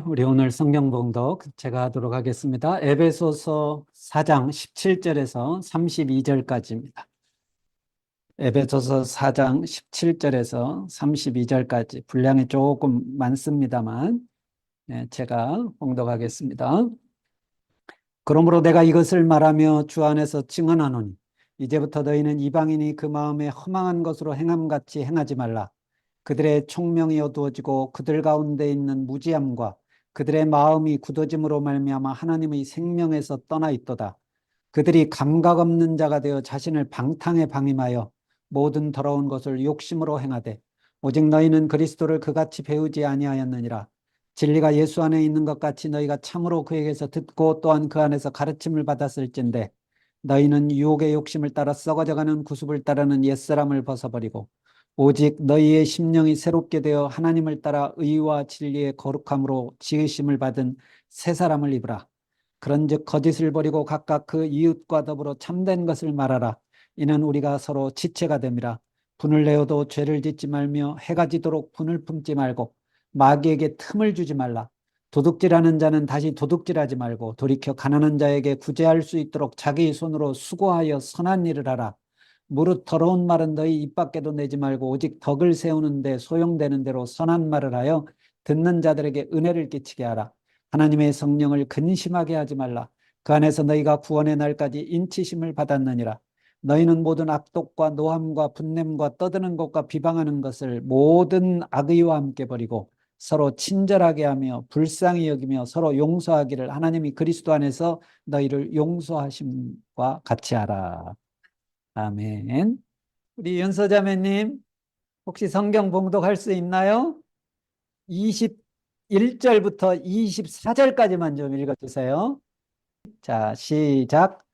우리 오늘 성경 봉독 제가 하도록 하겠습니다. 에베소서 4장 17절에서 32절까지입니다. 에베소서 4장 17절에서 32절까지 분량이 조금 많습니다만 제가 봉독하겠습니다. 그러므로 내가 이것을 말하며 주 안에서 증언하노니 이제부터 너희는 이방인이 그 마음에 허망한 것으로 행함같이 행하지 말라. 그들의 총명이 어두워지고 그들 가운데 있는 무지함과 그들의 마음이 굳어짐으로 말미암아 하나님의 생명에서 떠나 있도다. 그들이 감각 없는 자가 되어 자신을 방탕에 방임하여 모든 더러운 것을 욕심으로 행하되 오직 너희는 그리스도를 그같이 배우지 아니하였느니라. 진리가 예수 안에 있는 것 같이 너희가 참으로 그에게서 듣고 또한 그 안에서 가르침을 받았을진데 너희는 유혹의 욕심을 따라 썩어져가는 구습을 따르는 옛사람을 벗어버리고 오직 너희의 심령이 새롭게 되어 하나님을 따라 의와 진리의 거룩함으로 지으심을 받은 새 사람을 입으라. 그런즉 거짓을 버리고 각각 그 이웃과 더불어 참된 것을 말하라. 이는 우리가 서로 지체가 됨이라. 분을 내어도 죄를 짓지 말며 해가 지도록 분을 품지 말고 마귀에게 틈을 주지 말라. 도둑질하는 자는 다시 도둑질하지 말고 돌이켜 가난한 자에게 구제할 수 있도록 자기 손으로 수고하여 선한 일을 하라. 무릇 더러운 말은 너희 입 밖에도 내지 말고 오직 덕을 세우는 데 소용되는 대로 선한 말을 하여 듣는 자들에게 은혜를 끼치게 하라. 하나님의 성령을 근심하게 하지 말라. 그 안에서 너희가 구원의 날까지 인치심을 받았느니라. 너희는 모든 악독과 노함과 분냄과 떠드는 것과 비방하는 것을 모든 악의와 함께 버리고 서로 친절하게 하며 불쌍히 여기며 서로 용서하기를 하나님이 그리스도 안에서 너희를 용서하심과 같이 하라. 아멘. 우리 연서자매님 혹시 성경 봉독할 수 있나요? 21절부터 24절까지만 좀 읽어주세요. 자, 시작.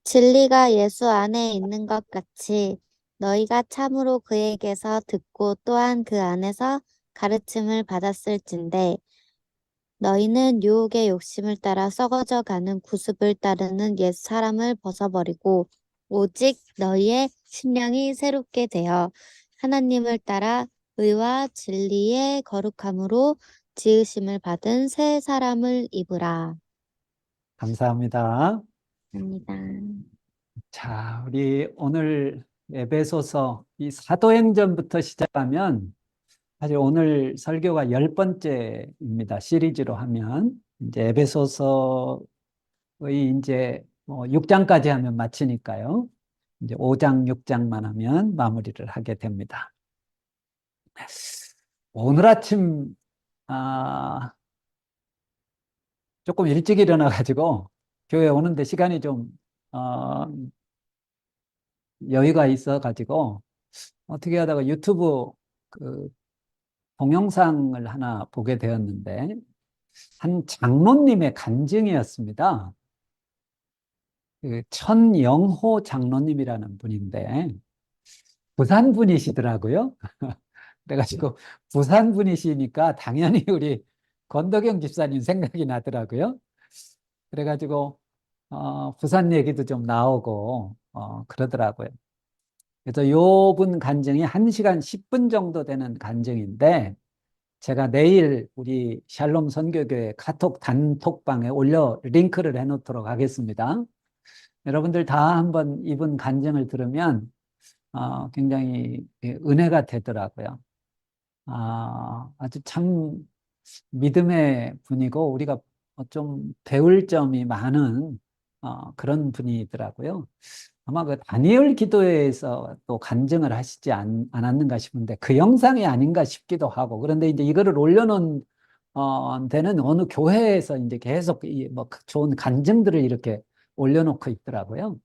진리가 예수 안에 있는 것 같이 너희가 참으로 그에게서 듣고 또한 그 안에서 가르침을 받았을진데 너희는 유혹의 욕심을 따라 썩어져 가는 구습을 따르는 옛 사람을 벗어버리고 오직 너희의 심령이 새롭게 되어 하나님을 따라 의와 진리의 거룩함으로 지으심을 받은 새 사람을 입으라. 감사합니다. 합니다. 자, 우리 오늘 에베소서 이 사도행전부터 시작하면 사실 오늘 설교가 10번째입니다. 시리즈로 하면 이제 에베소서의 이제 6장까지 하면 마치니까요. 이제 5장, 6장만 하면 마무리를 하게 됩니다. 오늘 아침 조금 일찍 일어나 가지고 교회 오는데 시간이 좀 어, 여유가 있어 가지고 어떻게 하다가 유튜브 그 동영상을 하나 보게 되었는데 한 장로님의 간증이었습니다. 그 천영호 장로님이라는 분인데 부산 분이시더라고요. 그래가지고 부산 분이시니까 당연히 우리 권덕영 집사님 생각이 나더라고요. 그래가지고 부산 얘기도 좀 나오고 그러더라고요. 그래서 요 분 간증이 1시간 10분 정도 되는 간증인데 제가 내일 우리 샬롬 선교교회 카톡 단톡방에 올려 링크를 해놓도록 하겠습니다. 여러분들 다 한번 이분 간증을 들으면 굉장히 은혜가 되더라고요. 아주 참 믿음의 분이고 우리가 좀 배울 점이 많은 그런 분이더라고요. 아마 그 다니엘 기도회에서 또 간증을 하시지 않았는가 싶은데 그 영상이 아닌가 싶기도 하고 그런데 이제 이거를 올려놓은 데는 어느 교회에서 이제 계속 뭐 좋은 간증들을 이렇게 올려놓고 있더라고요.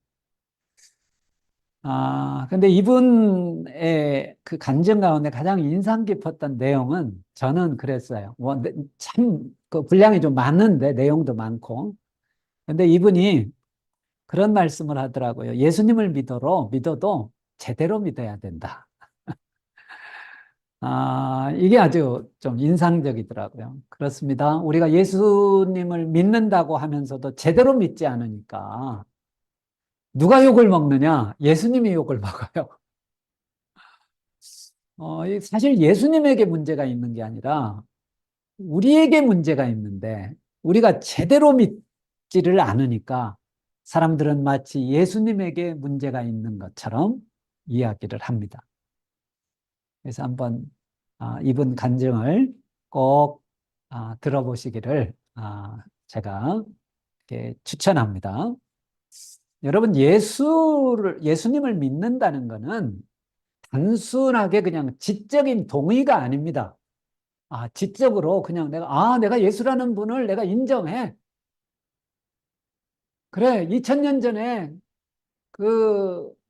근데 이분의 그 간증 가운데 가장 인상 깊었던 내용은 저는 그랬어요. 참, 그 분량이 좀 많은데, 내용도 많고. 근데 이분이 그런 말씀을 하더라고요. 예수님을 믿어도 제대로 믿어야 된다. 이게 아주 좀 인상적이더라고요. 그렇습니다. 우리가 예수님을 믿는다고 하면서도 제대로 믿지 않으니까 누가 욕을 먹느냐? 예수님이 욕을 먹어요. 사실 예수님에게 문제가 있는 게 아니라 우리에게 문제가 있는데 우리가 제대로 믿지를 않으니까 사람들은 마치 예수님에게 문제가 있는 것처럼 이야기를 합니다. 그래서 한번 이분 간증을 꼭 들어보시기를 제가 이렇게 추천합니다. 여러분, 예수님을 믿는다는 것은 단순하게 그냥 지적인 동의가 아닙니다. 지적으로 그냥 내가 예수라는 분을 내가 인정해. 그래, 2000년 전에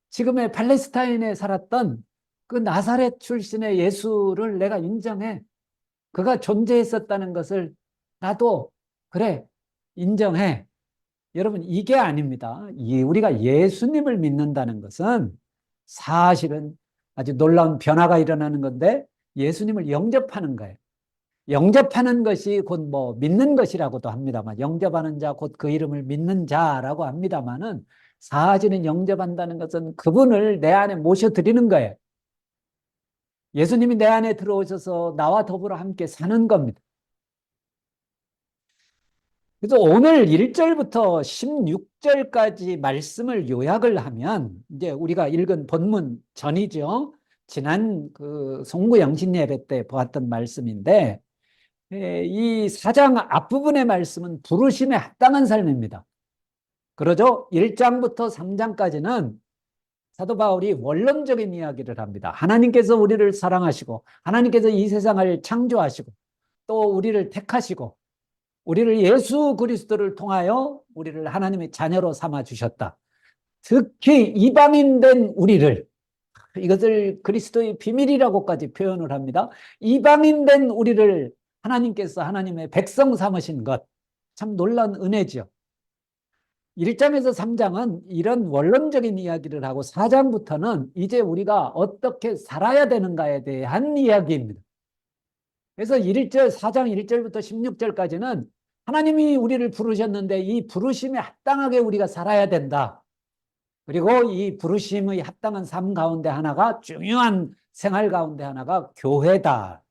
지금의 팔레스타인에 살았던 그 나사렛 출신의 예수를 내가 인정해. 그가 존재했었다는 것을 나도, 그래, 인정해. 여러분, 이게 아닙니다. 우리가 예수님을 믿는다는 것은 사실은 아주 놀라운 변화가 일어나는 건데 예수님을 영접하는 거예요. 영접하는 것이 곧 믿는 것이라고도 합니다만, 영접하는 자, 곧 그 이름을 믿는 자라고 합니다만은, 사실은 영접한다는 것은 그분을 내 안에 모셔드리는 거예요. 예수님이 내 안에 들어오셔서 나와 더불어 함께 사는 겁니다. 그래서 오늘 1절부터 16절까지 말씀을 요약을 하면, 이제 우리가 읽은 본문 전이죠. 지난 송구영신 예배 때 보았던 말씀인데, 이 4장 앞부분의 말씀은 부르심에 합당한 삶입니다. 그러죠? 1장부터 3장까지는 사도 바울이 원론적인 이야기를 합니다. 하나님께서 우리를 사랑하시고, 하나님께서 이 세상을 창조하시고, 또 우리를 택하시고, 우리를 예수 그리스도를 통하여 우리를 하나님의 자녀로 삼아 주셨다. 특히 이방인된 우리를, 이것을 그리스도의 비밀이라고까지 표현을 합니다. 이방인된 우리를 하나님께서 하나님의 백성 삼으신 것, 참 놀라운 은혜죠. 1장에서 3장은 이런 원론적인 이야기를 하고 4장부터는 이제 우리가 어떻게 살아야 되는가에 대한 이야기입니다. 그래서 4장 1절부터 16절까지는 하나님이 우리를 부르셨는데 이 부르심에 합당하게 우리가 살아야 된다. 그리고 이 부르심의 합당한 삶 가운데 하나가, 중요한 생활 가운데 하나가 교회다.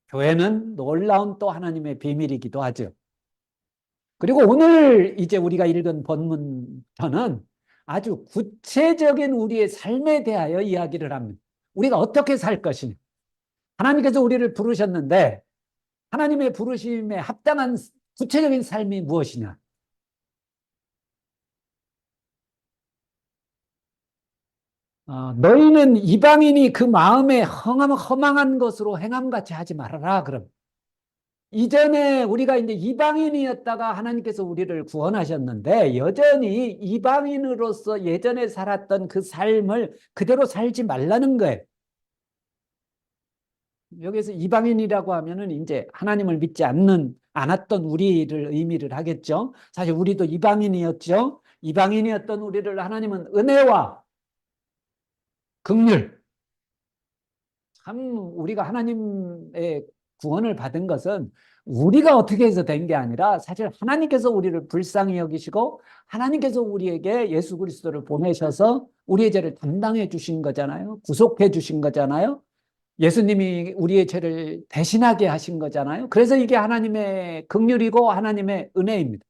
교회는 놀라운 또 하나님의 비밀이기도 하죠. 그리고 오늘 이제 우리가 읽은 본문서는 아주 구체적인 우리의 삶에 대하여 이야기를 합니다. 우리가 어떻게 살 것이냐. 하나님께서 우리를 부르셨는데 하나님의 부르심에 합당한 구체적인 삶이 무엇이냐. 너희는 이방인이 그 마음에 허망한 것으로 행함같이 하지 말아라. 그럼 이전에 우리가 이제 이방인이었다가 하나님께서 우리를 구원하셨는데 여전히 이방인으로서 예전에 살았던 그 삶을 그대로 살지 말라는 거예요. 여기서 이방인이라고 하면은 이제 하나님을 믿지 않았던 우리를 의미를 하겠죠. 사실 우리도 이방인이었죠. 이방인이었던 우리를 하나님은 은혜와 긍휼, 참 우리가 하나님의 구원을 받은 것은 우리가 어떻게 해서 된 게 아니라 사실 하나님께서 우리를 불쌍히 여기시고 하나님께서 우리에게 예수 그리스도를 보내셔서 우리의 죄를 담당해 주신 거잖아요. 구속해 주신 거잖아요. 예수님이 우리의 죄를 대신하게 하신 거잖아요. 그래서 이게 하나님의 긍휼이고 하나님의 은혜입니다.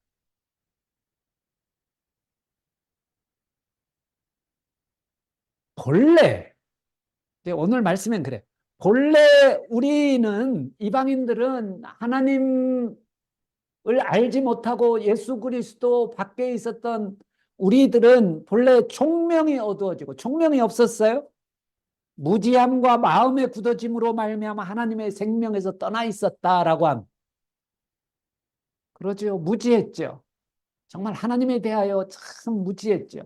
본래 오늘 말씀엔 그래. 본래 우리는, 이방인들은 하나님을 알지 못하고 예수 그리스도 밖에 있었던 우리들은 본래 총명이 어두워지고, 총명이 없었어요. 무지함과 마음의 굳어짐으로 말미암아 하나님의 생명에서 떠나 있었다라고 함. 그러죠. 무지했죠. 정말 하나님에 대하여 참 무지했죠.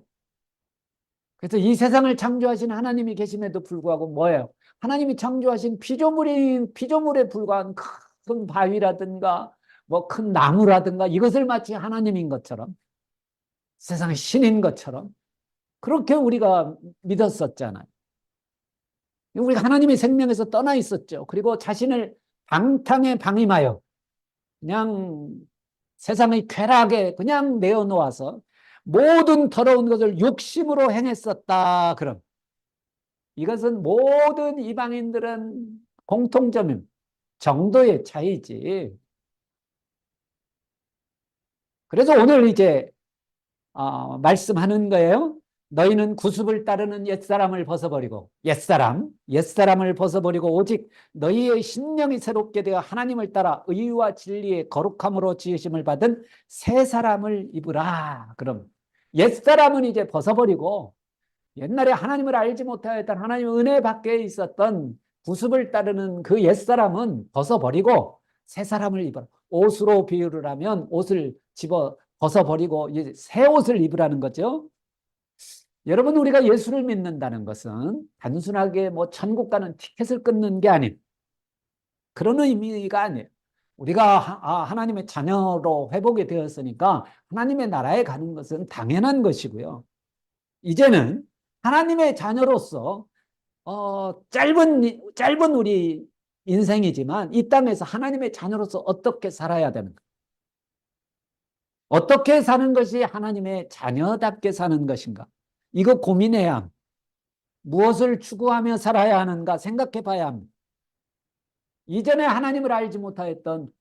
그래서 이 세상을 창조하신 하나님이 계심에도 불구하고 뭐예요? 하나님이 창조하신 피조물에 불과한 큰 바위라든가 뭐 큰 나무라든가 이것을 마치 하나님인 것처럼, 세상의 신인 것처럼 그렇게 우리가 믿었었잖아요. 우리가 하나님의 생명에서 떠나 있었죠. 그리고 자신을 방탕에 방임하여 그냥 세상의 쾌락에 그냥 내어놓아서 모든 더러운 것을 욕심으로 행했었다. 그럼 이것은 모든 이방인들은 공통점임. 정도의 차이지. 그래서 오늘 이제 말씀하는 거예요. 너희는 구습을 따르는 옛사람을 벗어버리고 옛사람을 벗어버리고 오직 너희의 심령이 새롭게 되어 하나님을 따라 의와 진리의 거룩함으로 지으심을 받은 새 사람을 입으라. 그럼 옛사람은 이제 벗어버리고 옛날에 하나님을 알지 못하였던 하나님의 은혜 밖에 있었던 구습을 따르는 그 옛사람은 벗어버리고 새 사람을 입어라. 옷으로 비유를 하면 옷을 벗어버리고 이제 새 옷을 입으라는 거죠. 여러분, 우리가 예수를 믿는다는 것은 단순하게 뭐 천국 가는 티켓을 끊는 게 아닌 그런 의미가 아니에요. 우리가 하나님의 자녀로 회복이 되었으니까 하나님의 나라에 가는 것은 당연한 것이고요. 이제는 하나님의 자녀로서 짧은 우리 인생이지만 이 땅에서 하나님의 자녀로서 어떻게 살아야 되는가? 어떻게 사는 것이 하나님의 자녀답게 사는 것인가? 이거 고민해야 합니다. 무엇을 추구하며 살아야 하는가 생각해 봐야 합니다. 이전에 하나님을 알지 못하였던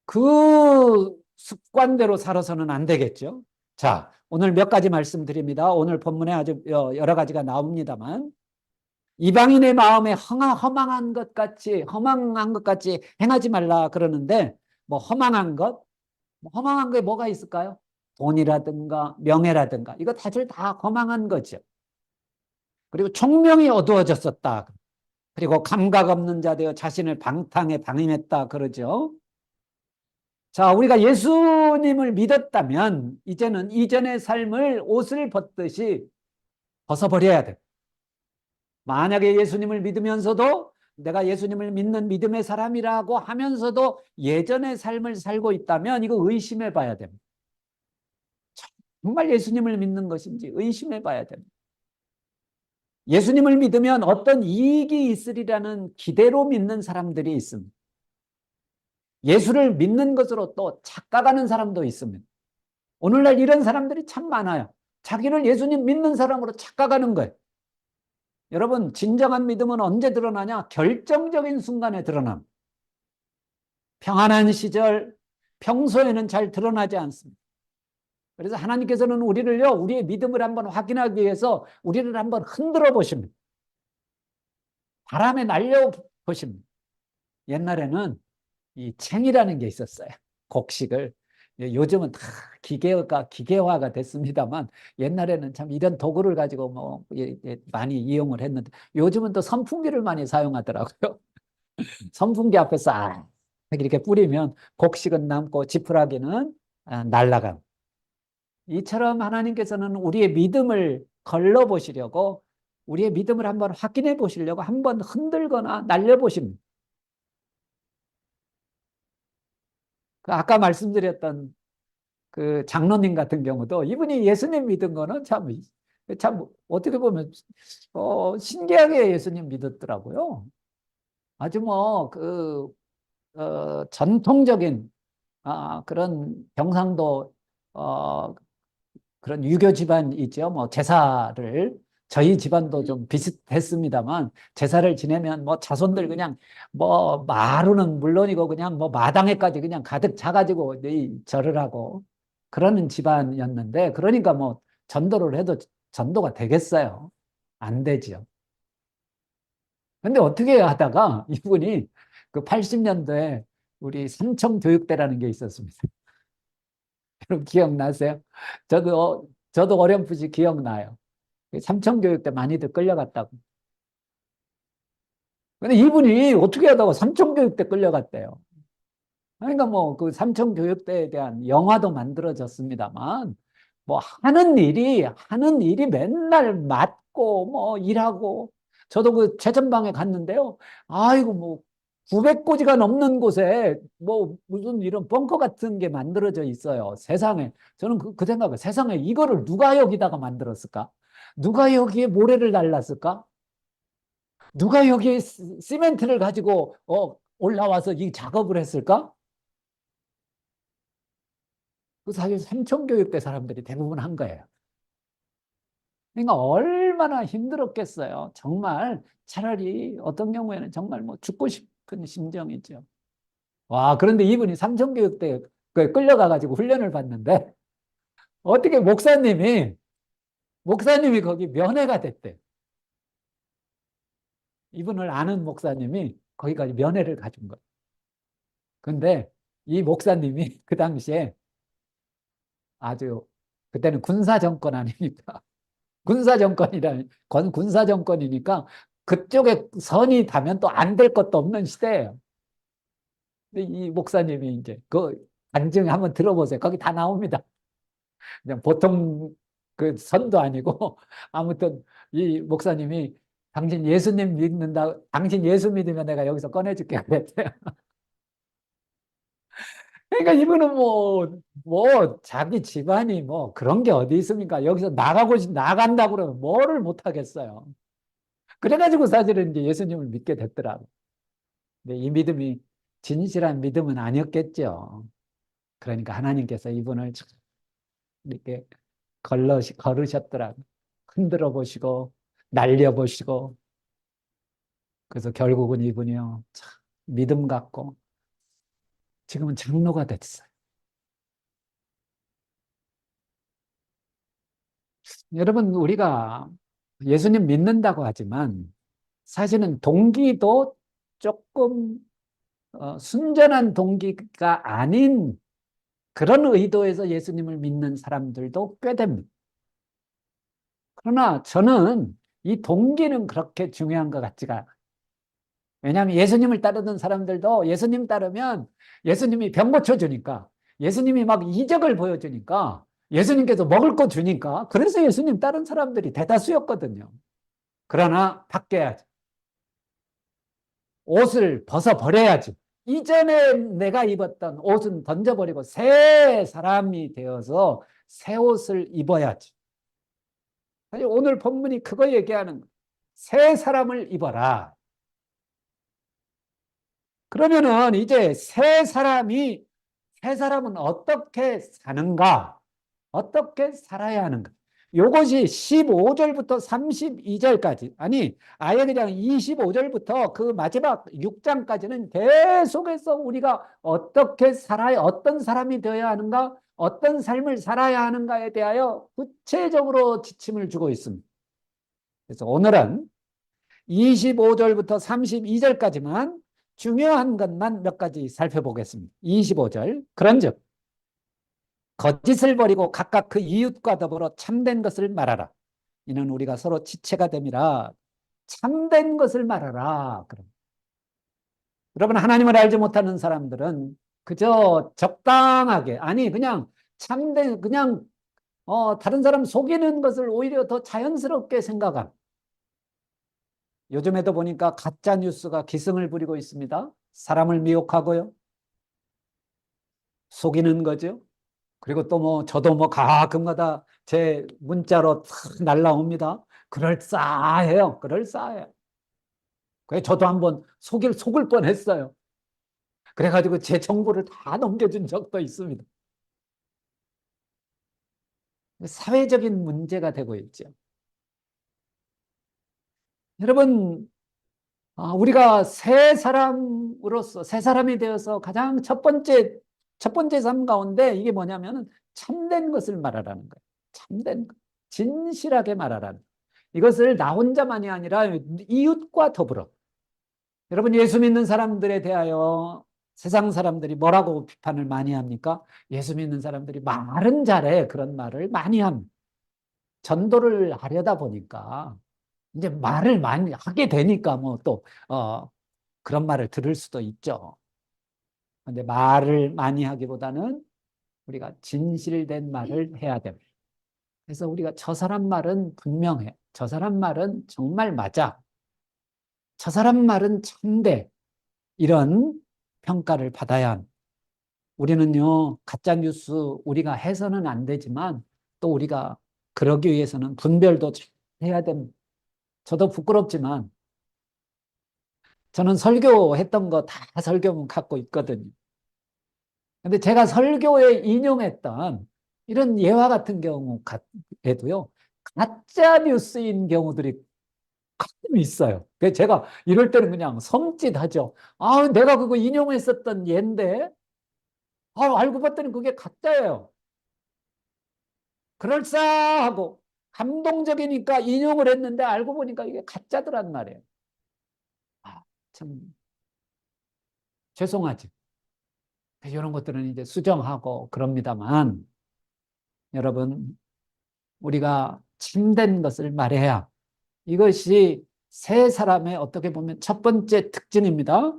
그 습관대로 살아서는 안 되겠죠. 자, 오늘 몇 가지 말씀드립니다. 오늘 본문에 아주 여러 가지가 나옵니다만 이방인의 마음에 허망한 것 같이 행하지 말라 그러는데 뭐 허망한 게 뭐가 있을까요? 돈이라든가 명예라든가 이거 다들 다 허망한 거죠. 그리고 총명이 어두워졌었다. 그리고 감각 없는 자 되어 자신을 방탕에 방임했다 그러죠. 자, 우리가 예수님을 믿었다면 이제는 이전의 삶을 옷을 벗듯이 벗어버려야 돼. 만약에 예수님을 믿으면서도 내가 예수님을 믿는 믿음의 사람이라고 하면서도 예전의 삶을 살고 있다면 이거 의심해 봐야 됩니다. 정말 예수님을 믿는 것인지 의심해 봐야 됩니다. 예수님을 믿으면 어떤 이익이 있으리라는 기대로 믿는 사람들이 있습니다. 예수를 믿는 것으로 또 착각하는 사람도 있습니다. 오늘날 이런 사람들이 참 많아요. 자기를 예수님 믿는 사람으로 착각하는 거예요. 여러분, 진정한 믿음은 언제 드러나냐? 결정적인 순간에 드러납니다. 평안한 시절, 평소에는 잘 드러나지 않습니다. 그래서 하나님께서는 우리의 믿음을 한번 확인하기 위해서 우리를 한번 흔들어 보십니다. 바람에 날려 보십니다. 옛날에는 이 챙이라는 게 있었어요. 곡식을. 요즘은 다 기계화가 됐습니다만 옛날에는 참 이런 도구를 가지고 뭐 많이 이용을 했는데 요즘은 또 선풍기를 많이 사용하더라고요. 선풍기 앞에서 이렇게 뿌리면 곡식은 남고 지푸라기는 날아가고. 이처럼 하나님께서는 우리의 믿음을 걸러보시려고 우리의 믿음을 한번 확인해 보시려고 한번 흔들거나 날려보십니다. 아까 말씀드렸던 그 장로님 같은 경우도 이분이 예수님 믿은 거는 참 어떻게 보면 신기하게 예수님 믿었더라고요. 아주 전통적인 그런 경상도 그런 유교 집안이죠. 뭐 제사를 저희 집안도 좀 비슷했습니다만 제사를 지내면 뭐 자손들 그냥 뭐 마루는 물론이고 그냥 뭐 마당에까지 그냥 가득 차가지고 절을 하고 그러는 집안이었는데 그러니까 뭐 전도를 해도 전도가 되겠어요? 안 되죠. 근데 어떻게 하다가 이분이 그 80년도에 우리 삼청교육대라는 게 있었습니다. 여러분 기억나세요? 저도 어렴풋이 기억나요. 삼청교육 때 많이들 끌려갔다고. 근데 이분이 어떻게 하다가 삼청교육 때 끌려갔대요. 그러니까 뭐 그 삼청교육대에 대한 영화도 만들어졌습니다만 뭐 하는 일이 맨날 맞고 뭐 일하고 저도 그 최전방에 갔는데요. 아이고 뭐 900고지가 넘는 곳에 뭐 무슨 이런 벙커 같은 게 만들어져 있어요. 세상에. 저는 그 생각을 세상에 이거를 누가 여기다가 만들었을까? 누가 여기에 모래를 날랐을까? 누가 여기에 시멘트를 가지고 올라와서 이 작업을 했을까? 그 사실 삼청교육대 사람들이 대부분 한 거예요. 그러니까 얼마나 힘들었겠어요. 정말 차라리 어떤 경우에는 정말 뭐 죽고 싶은 심정이죠. 와, 그런데 이분이 삼重교육대에 끌려가가지고 훈련을 받는데 어떻게 목사님이 거기 면회가 됐대. 이분을 아는 목사님이 거기까지 면회를 가준 거예요. 근데 이 목사님이 그 당시에 아주 그때는 군사 정권 아닙니까? 군사 정권이니까 그쪽에 선이 닿으면 또 안 될 것도 없는 시대예요. 근데 이 목사님이 이제 그 간증 한번 들어보세요. 거기 다 나옵니다. 그냥 보통 그 선도 아니고 아무튼 이 목사님이 당신 예수 믿으면 내가 여기서 꺼내줄게 그랬대요. 그러니까 이분은 자기 집안이 뭐 그런 게 어디 있습니까? 여기서 나간다고 그러면 뭐를 못 하겠어요. 그래가지고 사실은 이제 예수님을 믿게 됐더라고. 근데 이 믿음이 진실한 믿음은 아니었겠죠. 그러니까 하나님께서 이분을 이렇게 걸으셨더라고. 흔들어 보시고, 날려 보시고. 그래서 결국은 이분이요. 참 믿음 갖고 지금은 장로가 됐어요. 여러분, 우리가 예수님 믿는다고 하지만 사실은 동기도 조금 순전한 동기가 아닌 그런 의도에서 예수님을 믿는 사람들도 꽤 됩니다. 그러나 저는 이 동기는 그렇게 중요한 것 같지가 않아요. 왜냐하면 예수님을 따르던 사람들도 예수님 따르면 예수님이 병 고쳐주니까 예수님이 막 이적을 보여주니까 예수님께서 먹을 거 주니까 그래서 예수님 따른 사람들이 대다수였거든요. 그러나 바뀌어야지. 옷을 벗어버려야지. 이전에 내가 입었던 옷은 던져버리고 새 사람이 되어서 새 옷을 입어야지. 오늘 본문이 그거 얘기하는 거예요. 새 사람을 입어라. 그러면은 이제 새 사람은 어떻게 사는가? 어떻게 살아야 하는가? 요것이 15절부터 32절까지, 아니, 아예 그냥 25절부터 그 마지막 6장까지는 계속해서 우리가 어떻게 살아야, 어떤 사람이 되어야 하는가, 어떤 삶을 살아야 하는가에 대하여 구체적으로 지침을 주고 있습니다. 그래서 오늘은 25절부터 32절까지만 중요한 것만 몇 가지 살펴보겠습니다. 25절. 그런즉 거짓을 버리고 각각 그 이웃과 더불어 참된 것을 말하라. 이는 우리가 서로 지체가 됨이라. 참된 것을 말하라. 그럼. 여러분, 하나님을 알지 못하는 사람들은 그저 적당하게, 아니 그냥 그냥 다른 사람 속이는 것을 오히려 더 자연스럽게 생각한. 요즘에도 보니까 가짜 뉴스가 기승을 부리고 있습니다. 사람을 미혹하고요. 속이는 거죠. 그리고 또 저도 가끔가다 제 문자로 탁 날라옵니다. 그럴싸해요. 그럴싸해요. 그래서 저도 한번 속을 뻔했어요. 그래가지고 제 정보를 다 넘겨준 적도 있습니다. 사회적인 문제가 되고 있죠. 여러분, 우리가 새 사람이 되어서 가장 첫 번째 삶 가운데 이게 뭐냐면 참된 것을 말하라는 거예요. 참된 것. 진실하게 말하라는 거예요. 이것을 나 혼자만이 아니라 이웃과 더불어. 여러분, 예수 믿는 사람들에 대하여 세상 사람들이 뭐라고 비판을 많이 합니까? 예수 믿는 사람들이 말은 잘해. 그런 말을 많이 합니다. 전도를 하려다 보니까 이제 말을 많이 하게 되니까 그런 말을 들을 수도 있죠. 근데 말을 많이 하기보다는 우리가 진실된 말을 해야 됩니다. 그래서 우리가 저 사람 말은 분명해. 저 사람 말은 정말 맞아. 저 사람 말은 참돼. 이런 평가를 받아야 합니다. 우리는요, 가짜 뉴스 우리가 해서는 안 되지만 또 우리가 그러기 위해서는 분별도 해야 됩니다. 저도 부끄럽지만 저는 설교했던 거 다 설교문 갖고 있거든요. 근데 제가 설교에 인용했던 이런 예화 같은 경우에도요, 가짜 뉴스인 경우들이 가끔 있어요. 그래서 제가 이럴 때는 그냥 섬찟하죠. 아, 내가 그거 인용했었던 얘인데, 아, 알고 봤더니 그게 가짜예요. 그럴싸하고 감동적이니까 인용을 했는데 알고 보니까 이게 가짜더란 말이에요. 아, 참 죄송하지. 이런 것들은 이제 수정하고 그럽니다만, 여러분, 우리가 참된 것을 말해야 이것이 세 사람의 어떻게 보면 첫 번째 특징입니다.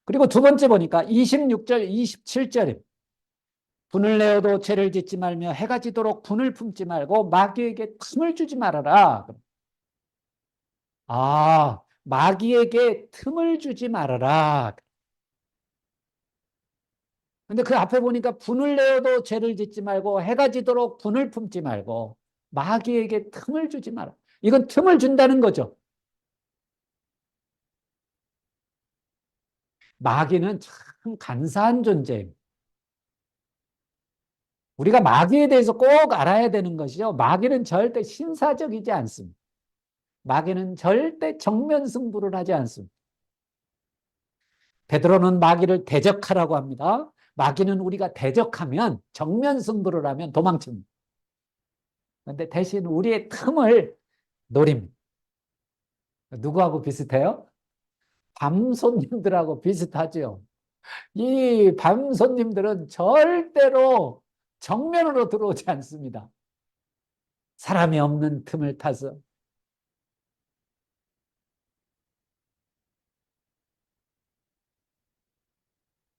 그리고 두 번째 보니까 26절, 27절에 분을 내어도 죄를 짓지 말며 해가 지도록 분을 품지 말고 마귀에게 틈을 주지 말아라. 아, 마귀에게 틈을 주지 말아라. 근데 그 앞에 보니까 분을 내어도 죄를 짓지 말고 해가 지도록 분을 품지 말고 마귀에게 틈을 주지 마라. 이건 틈을 준다는 거죠. 마귀는 참 간사한 존재예요. 우리가 마귀에 대해서 꼭 알아야 되는 것이죠. 마귀는 절대 신사적이지 않습니다. 마귀는 절대 정면 승부를 하지 않습니다. 베드로는 마귀를 대적하라고 합니다. 마귀는 우리가 대적하면 정면 승부를 하면 도망칩니다. 그런데 대신 우리의 틈을 노립니다. 누구하고 비슷해요? 밤 손님들하고 비슷하죠. 이 밤 손님들은 절대로 정면으로 들어오지 않습니다. 사람이 없는 틈을 타서.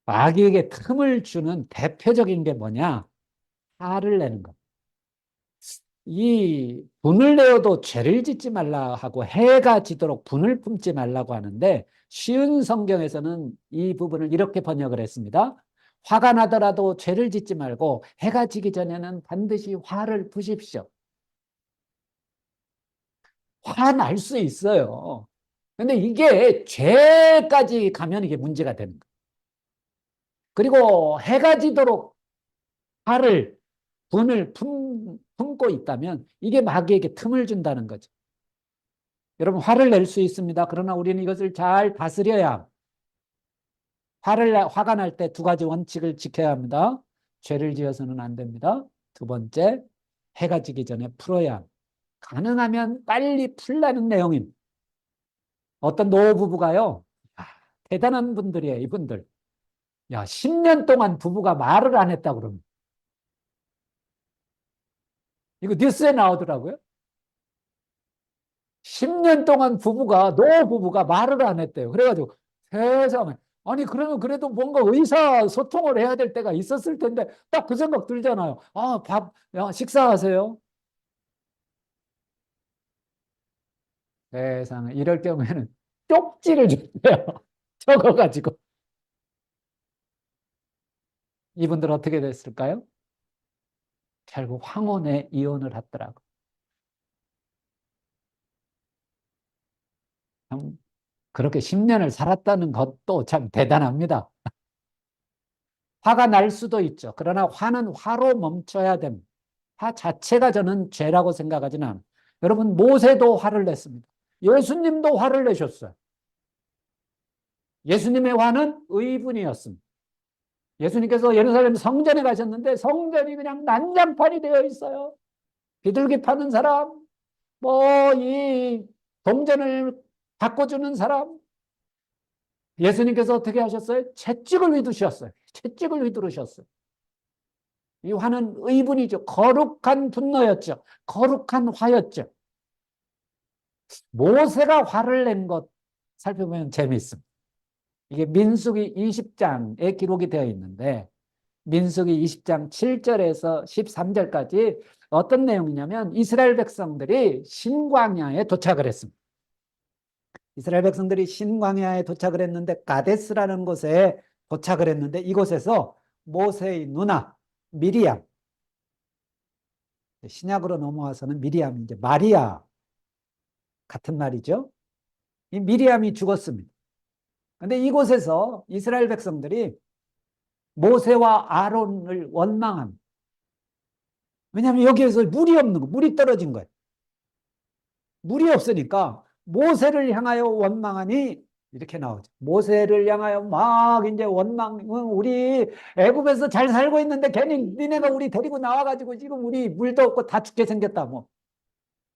마귀에게 틈을 주는 대표적인 게 뭐냐? 화를 내는 것. 이 분을 내어도 죄를 짓지 말라 하고 해가 지도록 분을 품지 말라고 하는데 쉬운 성경에서는 이 부분을 이렇게 번역을 했습니다. 화가 나더라도 죄를 짓지 말고 해가 지기 전에는 반드시 화를 푸십시오. 화날 수 있어요. 근데 이게 죄까지 가면 이게 문제가 되는 거예요. 그리고 해가 지도록 화를 분을 품고 있다면 이게 마귀에게 틈을 준다는 거죠. 여러분 화를 낼 수 있습니다. 그러나 우리는 이것을 잘 다스려야 화가 날 때 두 가지 원칙을 지켜야 합니다. 죄를 지어서는 안 됩니다. 두 번째, 해가 지기 전에 풀어야 합니다. 가능하면 빨리 풀라는 내용입니다. 어떤 노부부가요. 아, 대단한 분들이에요. 이분들. 야, 10년 동안 부부가 말을 안 했다 그러면. 이거 뉴스에 나오더라고요. 10년 동안 노부부가 말을 안 했대요. 그래가지고 세상에. 아니, 그러면 그래도 뭔가 의사소통을 해야 될 때가 있었을 텐데, 딱 그 생각 들잖아요. 아, 식사하세요? 세상에. 이럴 경우에는 쪽지를 줬대요. 적어가지고. 이분들 어떻게 됐을까요? 결국 황혼에 이혼을 하더라고. 참, 그렇게 10년을 살았다는 것도 참 대단합니다. 화가 날 수도 있죠. 그러나 화는 화로 멈춰야 됩니다. 화 자체가 저는 죄라고 생각하지는 않아요. 여러분, 모세도 화를 냈습니다. 예수님도 화를 내셨어요. 예수님의 화는 의분이었습니다. 예수님께서 예루살렘 성전에 가셨는데 성전이 그냥 난장판이 되어 있어요. 비둘기 파는 사람, 이 동전을 바꿔주는 사람. 예수님께서 어떻게 하셨어요? 채찍을 휘두셨어요. 채찍을 휘두르셨어요. 이 화는 의분이죠. 거룩한 분노였죠. 거룩한 화였죠. 모세가 화를 낸 것 살펴보면 재미있습니다. 이게 민수기 20장에 기록이 되어 있는데 민수기 20장 7절에서 13절까지 어떤 내용이냐면 이스라엘 백성들이 신광야에 도착을 했습니다. 이스라엘 백성들이 신광야에 도착을 했는데 가데스라는 곳에 도착을 했는데 이곳에서 모세의 누나 미리암, 신약으로 넘어와서는 미리암이 이제 마리아 같은 말이죠. 이 미리암이 죽었습니다. 그런데 이곳에서 이스라엘 백성들이 모세와 아론을 원망합니다. 왜냐하면 여기에서 물이 없는 거, 물이 떨어진 거예요. 물이 없으니까 모세를 향하여 원망하니 이렇게 나오죠. 모세를 향하여 막 이제 원망, 우리 애굽에서 잘 살고 있는데 괜히 니네가 우리 데리고 나와가지고 지금 우리 물도 없고 다 죽게 생겼다. 뭐.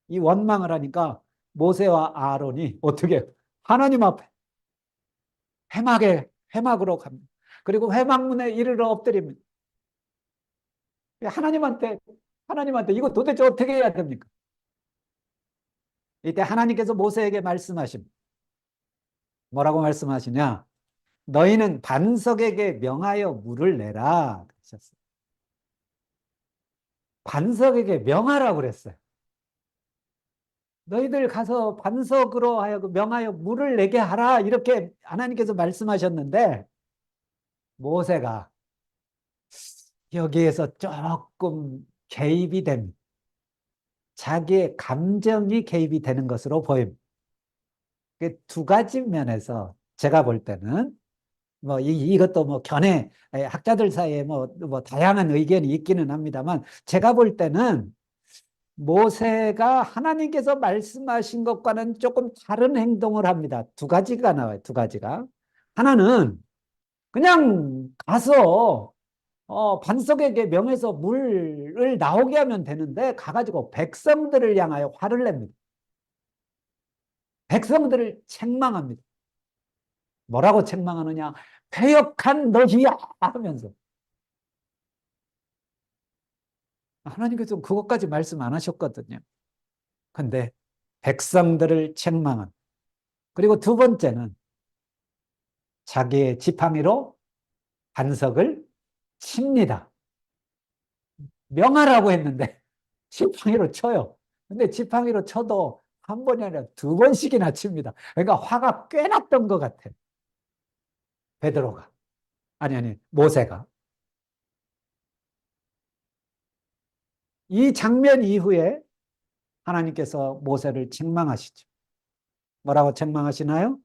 이 원망을 하니까 모세와 아론이 어떻게 하나님 앞에 회막으로 갑니다. 그리고 회막문에 이르러 엎드립니다. 하나님한테, 하나님한테 이거 도대체 어떻게 해야 됩니까? 이때 하나님께서 모세에게 말씀하십니다. 뭐라고 말씀하시냐? 너희는 반석에게 명하여 물을 내라. 그러셨어요. 반석에게 명하라고 그랬어요. 너희들 가서 반석으로 하여금 명하여 물을 내게 하라. 이렇게 하나님께서 말씀하셨는데 모세가 여기에서 조금 개입이 됩니다. 자기의 감정이 개입이 되는 것으로 보입니다. 두 가지 면에서 제가 볼 때는 뭐 이것도 뭐 견해 학자들 사이에 뭐 다양한 의견이 있기는 합니다만 제가 볼 때는 모세가 하나님께서 말씀하신 것과는 조금 다른 행동을 합니다. 두 가지가 나와요. 두 가지가. 하나는 그냥 가서 반석에게 명해서 물을 나오게 하면 되는데 가가지고 백성들을 향하여 화를 냅니다. 백성들을 책망합니다. 뭐라고 책망하느냐? 패역한 너희야 하면서. 하나님께서 그것까지 말씀 안 하셨거든요. 근데 백성들을 책망한. 그리고 두 번째는 자기의 지팡이로 반석을 칩니다. 명하라고 했는데 지팡이로 쳐요. 근데 지팡이로 쳐도 한 번이 아니라 두 번씩이나 칩니다. 그러니까 화가 꽤 났던 것 같아요. 베드로가. 아니, 모세가. 이 장면 이후에 하나님께서 모세를 책망하시죠. 뭐라고 책망하시나요?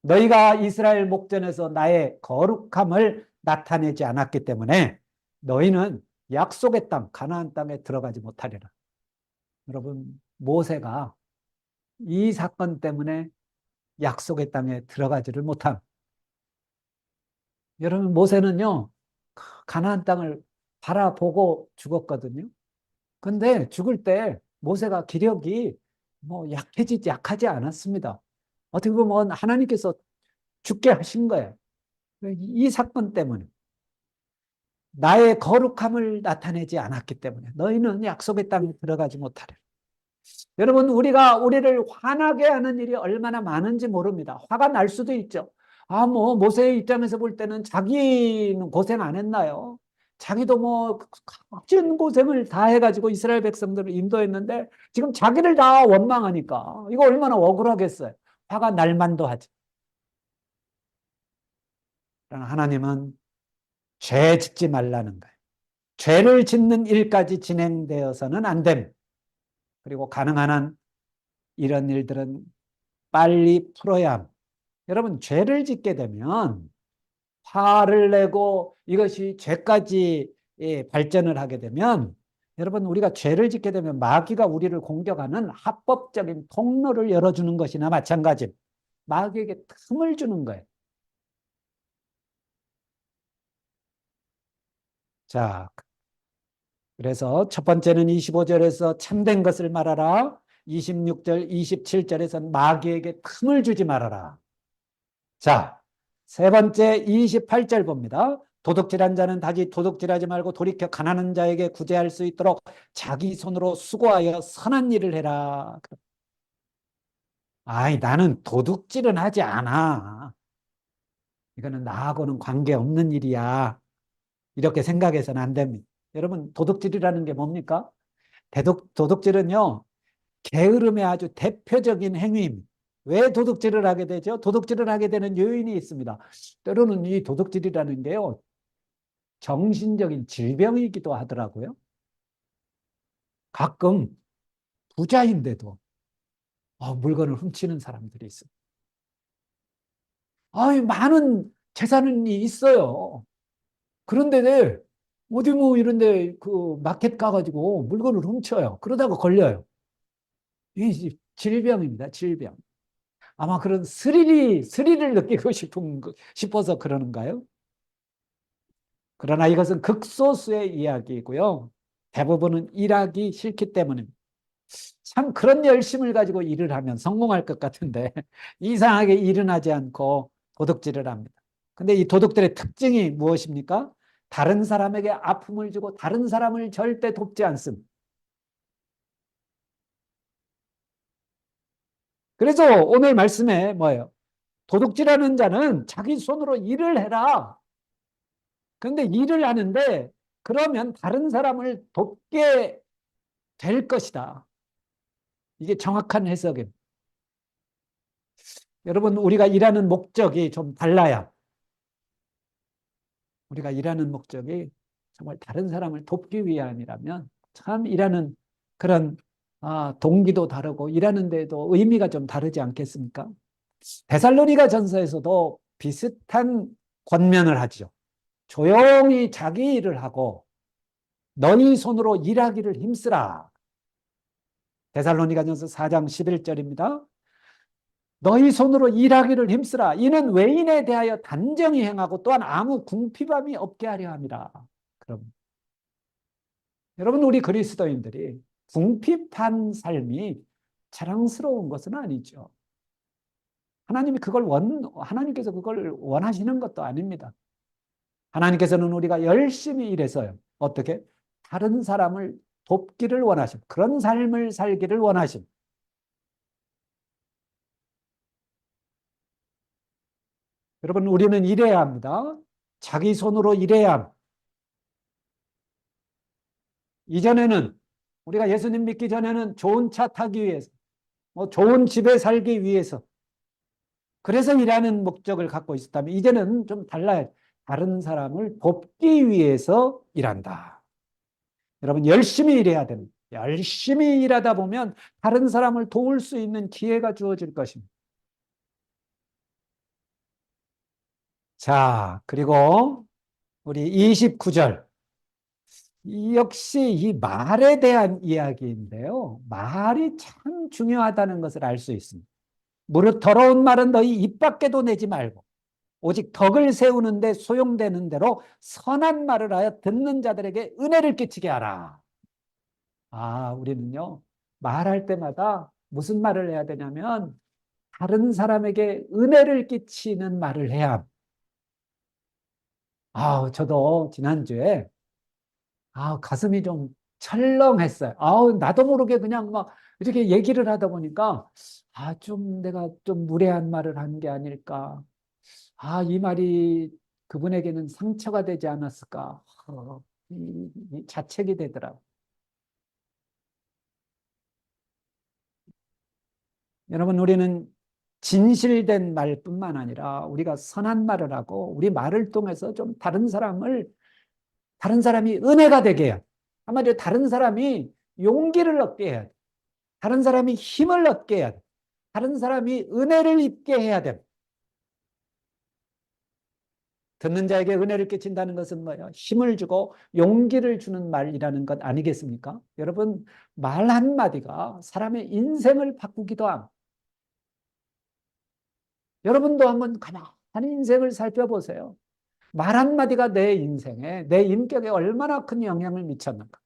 너희가 이스라엘 목전에서 나의 거룩함을 나타내지 않았기 때문에 너희는 약속의 땅, 가나안 땅에 들어가지 못하리라. 여러분, 모세가 이 사건 때문에 약속의 땅에 들어가지를 못한. 여러분, 모세는요, 가나안 땅을 바라보고 죽었거든요. 근데 죽을 때 모세가 기력이 뭐 약하지 않았습니다. 어떻게 보면 하나님께서 죽게 하신 거예요. 이 사건 때문에. 나의 거룩함을 나타내지 않았기 때문에 너희는 약속의 땅에 들어가지 못하리라. 여러분, 우리가 우리를 화나게 하는 일이 얼마나 많은지 모릅니다. 화가 날 수도 있죠. 뭐 모세의 입장에서 볼 때는 자기는 고생 안 했나요? 자기도 뭐 값진 고생을 다 해가지고 이스라엘 백성들을 인도했는데 지금 자기를 다 원망하니까 이거 얼마나 억울하겠어요. 화가 날 만도 하지. 그러나 하나님은 죄 짓지 말라는 거예요. 죄를 짓는 일까지 진행되어서는 안 됩니다. 그리고 가능한 한 이런 일들은 빨리 풀어야 합니다. 여러분, 죄를 짓게 되면 화를 내고 이것이 죄까지 발전을 하게 되면 여러분, 우리가 죄를 짓게 되면 마귀가 우리를 공격하는 합법적인 통로를 열어주는 것이나 마찬가지. 마귀에게 틈을 주는 거예요. 자, 그래서 첫 번째는 25절에서 참된 것을 말하라. 26절, 27절에서는 마귀에게 틈을 주지 말아라. 자, 세 번째 28절 봅니다. 도둑질한 자는 다시 도둑질하지 말고 돌이켜 가난한 자에게 구제할 수 있도록 자기 손으로 수고하여 선한 일을 해라. 아이, 나는 도둑질은 하지 않아. 이거는 나하고는 관계없는 일이야. 이렇게 생각해서는 안 됩니다. 여러분, 도둑질이라는 게 뭡니까? 도둑질은요, 게으름의 아주 대표적인 행위입니다. 왜 도둑질을 하게 되죠? 도둑질을 하게 되는 요인이 있습니다. 때로는 이 도둑질이라는 게요, 정신적인 질병이기도 하더라고요. 가끔 부자인데도 물건을 훔치는 사람들이 있어요. 많은 재산이 있어요. 그런데 어디 뭐 이런데 그 마켓 가가지고 물건을 훔쳐요. 그러다가 걸려요. 이 질병입니다. 질병. 아마 그런 스릴을 느끼고 싶어서 그러는가요? 그러나 이것은 극소수의 이야기이고요. 대부분은 일하기 싫기 때문입니다. 참 그런 열심을 가지고 일을 하면 성공할 것 같은데 이상하게 일은 하지 않고 도둑질을 합니다. 근데 이 도둑들의 특징이 무엇입니까? 다른 사람에게 아픔을 주고 다른 사람을 절대 돕지 않습니다. 그래서 오늘 말씀에 뭐예요? 도둑질하는 자는 자기 손으로 일을 해라. 그런데 일을 하는데 그러면 다른 사람을 돕게 될 것이다. 이게 정확한 해석입니다. 여러분, 우리가 일하는 목적이 좀 달라야. 우리가 일하는 목적이 정말 다른 사람을 돕기 위함이라면 참 일하는 그런 동기도 다르고 일하는 데도 의미가 좀 다르지 않겠습니까? 데살로니가 전서에서도 비슷한 권면을 하죠. 조용히 자기 일을 하고 너희 손으로 일하기를 힘쓰라. 데살로니가전서 4장 11절입니다. 너희 손으로 일하기를 힘쓰라. 이는 외인에 대하여 단정히 행하고 또한 아무 궁핍함이 없게 하려 함이라. 그럼 여러분, 우리 그리스도인들이 궁핍한 삶이 자랑스러운 것은 아니죠. 하나님께서 그걸 원하시는 것도 아닙니다. 하나님께서는 우리가 열심히 일해서요. 어떻게? 다른 사람을 돕기를 원하심. 그런 삶을 살기를 원하심. 여러분, 우리는 일해야 합니다. 자기 손으로 일해야 합니다. 이전에는 우리가 예수님 믿기 전에는 좋은 차 타기 위해서, 뭐 좋은 집에 살기 위해서, 그래서 일하는 목적을 갖고 있었다면 이제는 좀 달라요. 다른 사람을 돕기 위해서 일한다. 여러분, 열심히 일해야 됩니다. 열심히 일하다 보면 다른 사람을 도울 수 있는 기회가 주어질 것입니다. 자, 그리고 우리 29절. 역시 이 말에 대한 이야기인데요. 말이 참 중요하다는 것을 알 수 있습니다. 무릇 더러운 말은 너희 입 밖에도 내지 말고 오직 덕을 세우는데 소용되는 대로 선한 말을 하여 듣는 자들에게 은혜를 끼치게 하라. 우리는요, 말할 때마다 무슨 말을 해야 되냐면 다른 사람에게 은혜를 끼치는 말을 해야 합니다. 저도 지난주에 가슴이 좀 철렁했어요. 나도 모르게 그냥 막 이렇게 얘기를 하다 보니까 좀 내가 좀 무례한 말을 한 게 아닐까. 이 말이 그분에게는 상처가 되지 않았을까. 이 자책이 되더라고요. 여러분, 우리는 진실된 말뿐만 아니라 우리가 선한 말을 하고 우리 말을 통해서 좀 다른 사람이 은혜가 되게 해요. 한마디로 다른 사람이 용기를 얻게 해야 돼. 다른 사람이 힘을 얻게 해야 돼. 다른 사람이 은혜를 입게 해야 돼. 듣는 자에게 은혜를 끼친다는 것은 뭐예요? 힘을 주고 용기를 주는 말이라는 것 아니겠습니까? 여러분, 말 한마디가 사람의 인생을 바꾸기도 합니다. 여러분도 한번 가만히 인생을 살펴보세요. 말 한마디가 내 인생에, 내 인격에 얼마나 큰 영향을 미쳤는가.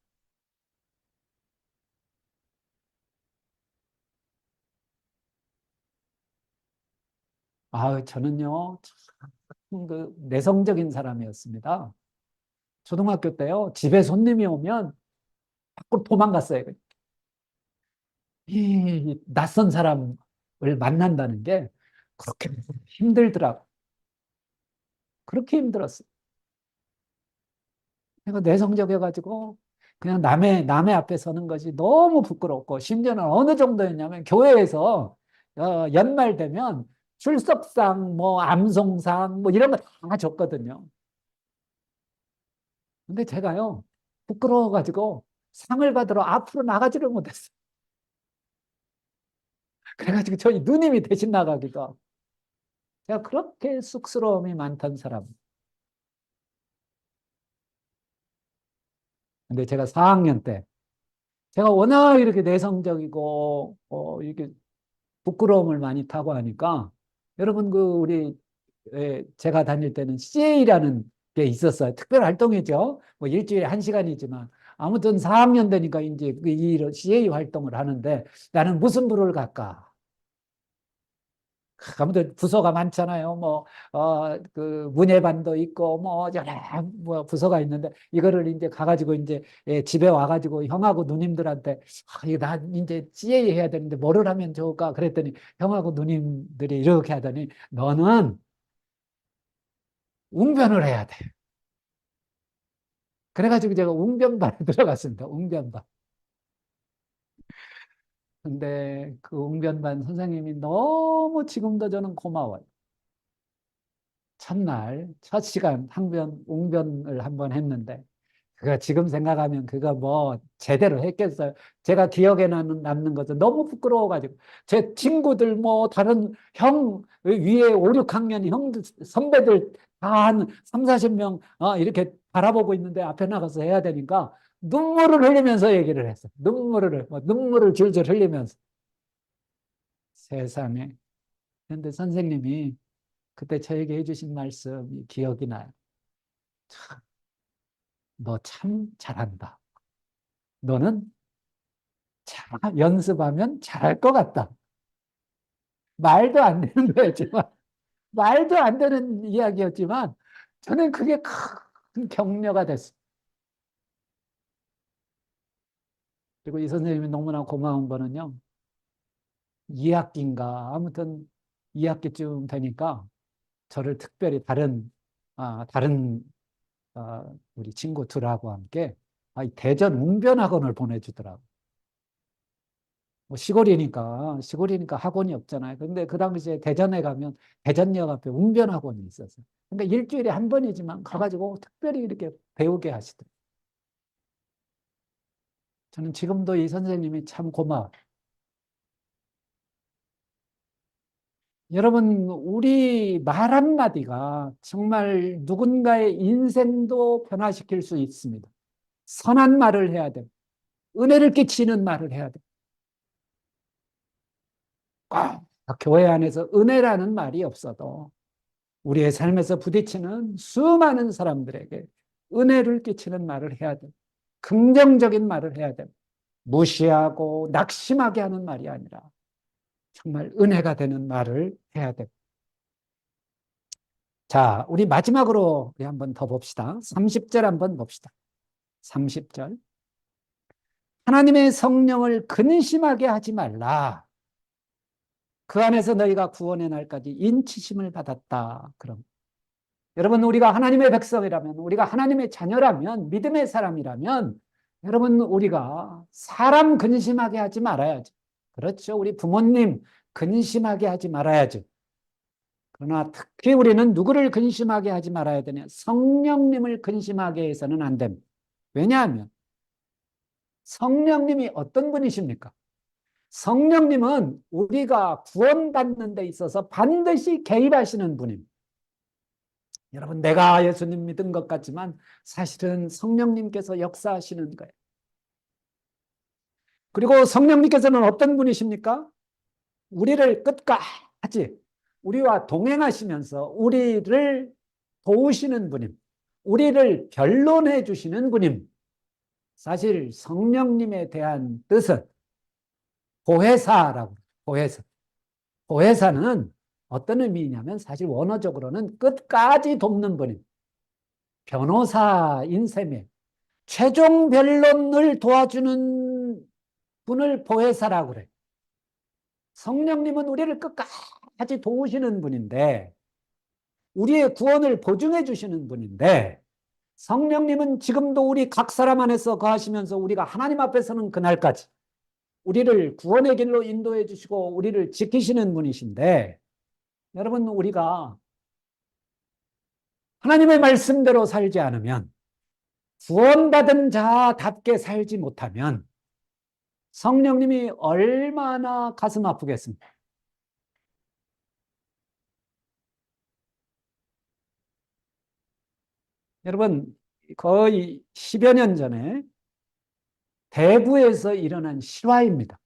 저는요, 참 그 내성적인 사람이었습니다. 초등학교 때요, 집에 손님이 오면 밖으로 도망갔어요. 이 낯선 사람을 만난다는 게 그렇게 힘들더라고. 그렇게 힘들었어요. 내가 내성적이어가지고 그냥 남의 앞에 서는 것이 너무 부끄럽고 심지어는 어느 정도였냐면 교회에서 연말 되면 출석상, 뭐 암송상, 뭐 이런 거 다 줬거든요. 근데 제가요 부끄러워가지고 상을 받으러 앞으로 나가지를 못했어요. 그래가지고 저희 누님이 대신 나가기도 하고. 제가 그렇게 쑥스러움이 많던 사람. 근데 제가 4학년 때 제가 워낙 이렇게 내성적이고, 이렇게 부끄러움을 많이 타고 하니까, 여러분, 제가 다닐 때는 CA라는 게 있었어요. 특별 활동이죠. 뭐 일주일에 1시간이지만. 아무튼 4학년 되니까 이제 이 CA 활동을 하는데 나는 무슨 부를 갈까? 아무튼 부서가 많잖아요. 문예반도 있고, 여러, 부서가 있는데, 이거를 이제 가가지고, 이제, 집에 와가지고, 형하고 누님들한테, 이거 나 이제 CA 해야 되는데, 뭐를 하면 좋을까? 그랬더니, 형하고 누님들이 이렇게 하더니, 너는 웅변을 해야 돼. 그래가지고 제가 웅변반에 들어갔습니다. 웅변반. 근데 그 웅변반 선생님이 너무 지금도 저는 고마워요. 첫날, 첫 시간 웅변을 한번 했는데, 그거 지금 생각하면 그거 뭐 제대로 했겠어요. 제가 기억에 남는 것은 너무 부끄러워가지고 제 친구들 뭐 다른 형 위에 5, 6학년 형 선배들 다 한 3, 40명 이렇게 바라보고 있는데 앞에 나가서 해야 되니까 눈물을 흘리면서 얘기를 했어요. 눈물을 줄줄 흘리면서 세상에. 근데 선생님이 그때 저에게 해주신 말씀이 기억이 나요. 너 참 잘한다. 너는 연습하면 잘할 것 같다. 말도 안 되는 거였지만, 말도 안 되는 이야기였지만, 저는 그게 큰 격려가 됐어요. 그리고 이 선생님이 너무나 고마운 거는요, 2학기인가, 아무튼 2학기쯤 되니까, 저를 특별히 다른, 우리 친구 둘하고 함께, 이 대전 웅변학원을 보내주더라고요. 뭐 시골이니까 학원이 없잖아요. 근데 그 당시에 대전에 가면 대전역 앞에 웅변학원이 있었어요. 그러니까 일주일에 한 번이지만 가가지고 특별히 이렇게 배우게 하시더라고요. 저는 지금도 이 선생님이 참 고마워요. 여러분, 우리 말 한마디가 정말 누군가의 인생도 변화시킬 수 있습니다. 선한 말을 해야 돼요. 은혜를 끼치는 말을 해야 돼요. 꼭 교회 안에서 은혜라는 말이 없어도 우리의 삶에서 부딪히는 수많은 사람들에게 은혜를 끼치는 말을 해야 돼. 긍정적인 말을 해야 돼. 무시하고 낙심하게 하는 말이 아니라 정말 은혜가 되는 말을 해야 돼. 자, 우리 마지막으로 우리 한번 더 봅시다. 30절 한번 봅시다. 30절. 하나님의 성령을 근심하게 하지 말라. 그 안에서 너희가 구원의 날까지 인치심을 받았다. 그럼 여러분, 우리가 하나님의 백성이라면, 우리가 하나님의 자녀라면, 믿음의 사람이라면, 여러분, 우리가 사람 근심하게 하지 말아야죠. 그렇죠. 우리 부모님 근심하게 하지 말아야죠. 그러나 특히 우리는 누구를 근심하게 하지 말아야 되냐? 성령님을 근심하게 해서는 안 됩니다. 왜냐하면 성령님이 어떤 분이십니까? 성령님은 우리가 구원받는 데 있어서 반드시 개입하시는 분입니다. 여러분, 내가 예수님 믿은 것 같지만 사실은 성령님께서 역사하시는 거예요. 그리고 성령님께서는 어떤 분이십니까? 우리를 끝까지 우리와 동행하시면서 우리를 도우시는 분임. 우리를 변론해 주시는 분임. 사실 성령님에 대한 뜻은 보혜사라고. 보혜사. 보혜사는 어떤 의미냐면 사실 원어적으로는 끝까지 돕는 분임. 변호사인 셈이에요. 최종 변론을 도와주는 분을 보혜사라고 그래. 성령님은 우리를 끝까지 도우시는 분인데, 우리의 구원을 보증해 주시는 분인데, 성령님은 지금도 우리 각 사람 안에서 거하시면서 우리가 하나님 앞에 서는 그날까지 우리를 구원의 길로 인도해 주시고 우리를 지키시는 분이신데, 여러분, 우리가 하나님의 말씀대로 살지 않으면, 구원받은 자답게 살지 못하면 성령님이 얼마나 가슴 아프겠습니까? 여러분, 거의 10여 년 전에 대구에서 일어난 실화입니다.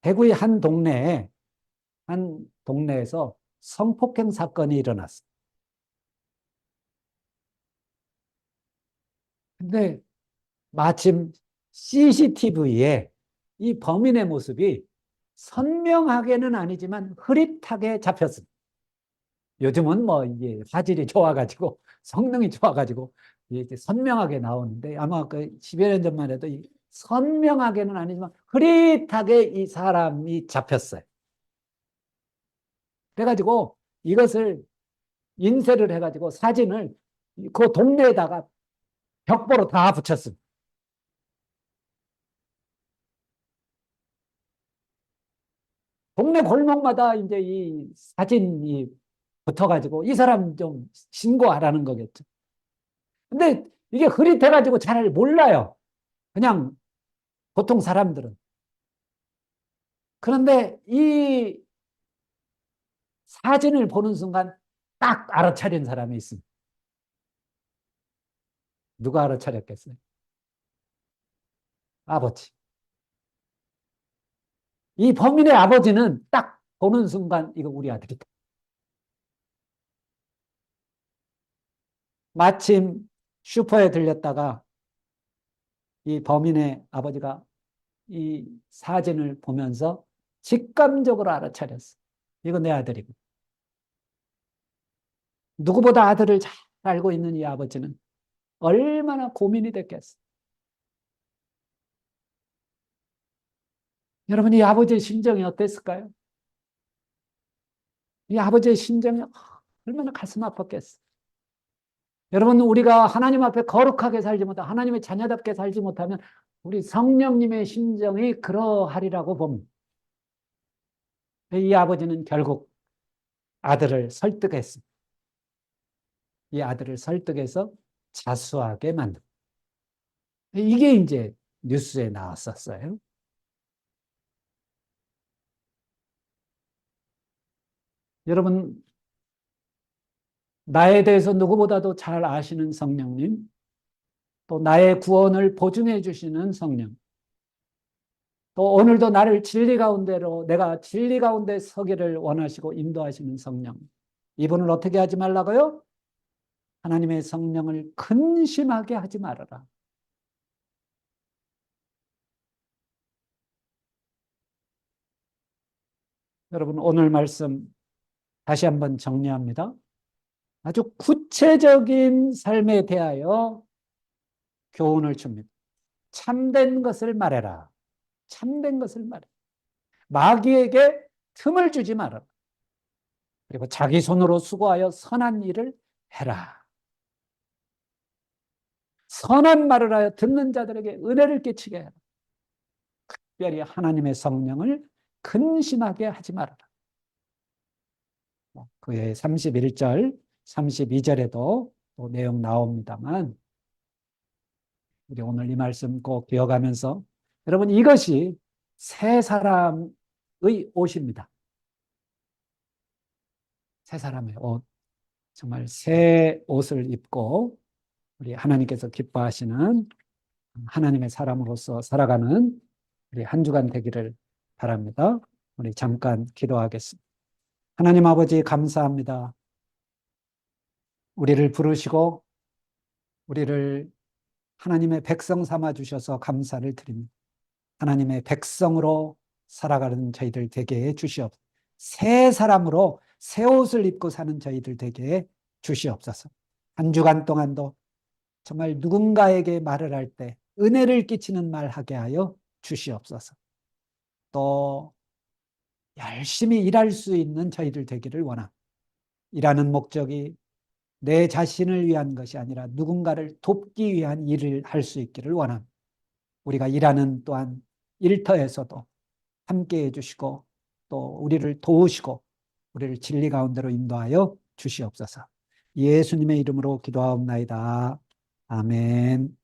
대구의 한 동네에서 성폭행 사건이 일어났어요. 근데 마침 CCTV에 이 범인의 모습이 선명하게는 아니지만 흐릿하게 잡혔습니다. 요즘은 뭐 이게 화질이 좋아가지고 성능이 좋아가지고 이게 선명하게 나오는데 아마 그 10여 년 전만 해도 선명하게는 아니지만 흐릿하게 이 사람이 잡혔어요. 그래가지고 이것을 인쇄를 해가지고 사진을 그 동네에다가 벽보로 다 붙였습니다. 동네 골목마다 이제 이 사진이 붙어가지고 이 사람 좀 신고하라는 거겠죠. 근데 이게 흐릿해가지고 잘 몰라요. 그냥 보통 사람들은. 그런데 이 사진을 보는 순간 딱 알아차린 사람이 있습니다. 누가 알아차렸겠어요? 아버지. 이 범인의 아버지는 딱 보는 순간 이거 우리 아들이다. 마침 슈퍼에 들렸다가 이 범인의 아버지가 이 사진을 보면서 직감적으로 알아차렸어. 이거 내 아들이고. 누구보다 아들을 잘 알고 있는 이 아버지는 얼마나 고민이 됐겠어. 여러분, 이 아버지의 심정이 어땠을까요? 이 아버지의 심정이 얼마나 가슴 아팠겠어. 여러분, 우리가 하나님 앞에 거룩하게 살지 못하면, 하나님의 자녀답게 살지 못하면 우리 성령님의 심정이 그러하리라고 봅니다. 이 아버지는 결국 아들을 설득했습니다. 이 아들을 설득해서 자수하게 만듭니다. 이게 이제 뉴스에 나왔었어요. 여러분, 나에 대해서 누구보다도 잘 아시는 성령님, 또 나의 구원을 보증해 주시는 성령, 또 오늘도 나를 진리 가운데로 내가 진리 가운데 서기를 원하시고 인도하시는 성령. 이분을 어떻게 하지 말라고요? 하나님의 성령을 근심하게 하지 말아라. 여러분, 오늘 말씀 다시 한번 정리합니다. 아주 구체적인 삶에 대하여 교훈을 줍니다. 참된 것을 말해라. 참된 것을 말해. 마귀에게 틈을 주지 말아라. 그리고 자기 손으로 수고하여 선한 일을 해라. 선한 말을 하여 듣는 자들에게 은혜를 끼치게 해라. 특별히 하나님의 성령을 근심하게 하지 말아라. 그의 31절, 32절에도 또 내용 나옵니다만 우리 오늘 이 말씀 꼭 기억하면서 여러분 이것이 새 사람의 옷입니다. 새 사람의 옷. 정말 새 옷을 입고 우리 하나님께서 기뻐하시는 하나님의 사람으로서 살아가는 우리 한 주간 되기를 바랍니다. 우리 잠깐 기도하겠습니다. 하나님 아버지 감사합니다. 우리를 부르시고 우리를 하나님의 백성 삼아 주셔서 감사를 드립니다. 하나님의 백성으로 살아가는 저희들 되게 해 주시옵소서. 새 사람으로 새 옷을 입고 사는 저희들 되게 해 주시옵소서. 한 주간 동안도 정말 누군가에게 말을 할 때 은혜를 끼치는 말 하게 하여 주시옵소서. 또 열심히 일할 수 있는 저희들 되기를 원합니다. 일하는 목적이 내 자신을 위한 것이 아니라 누군가를 돕기 위한 일을 할 수 있기를 원합니다. 우리가 일하는 또한 일터에서도 함께해 주시고 또 우리를 도우시고 우리를 진리 가운데로 인도하여 주시옵소서. 예수님의 이름으로 기도하옵나이다. 아멘.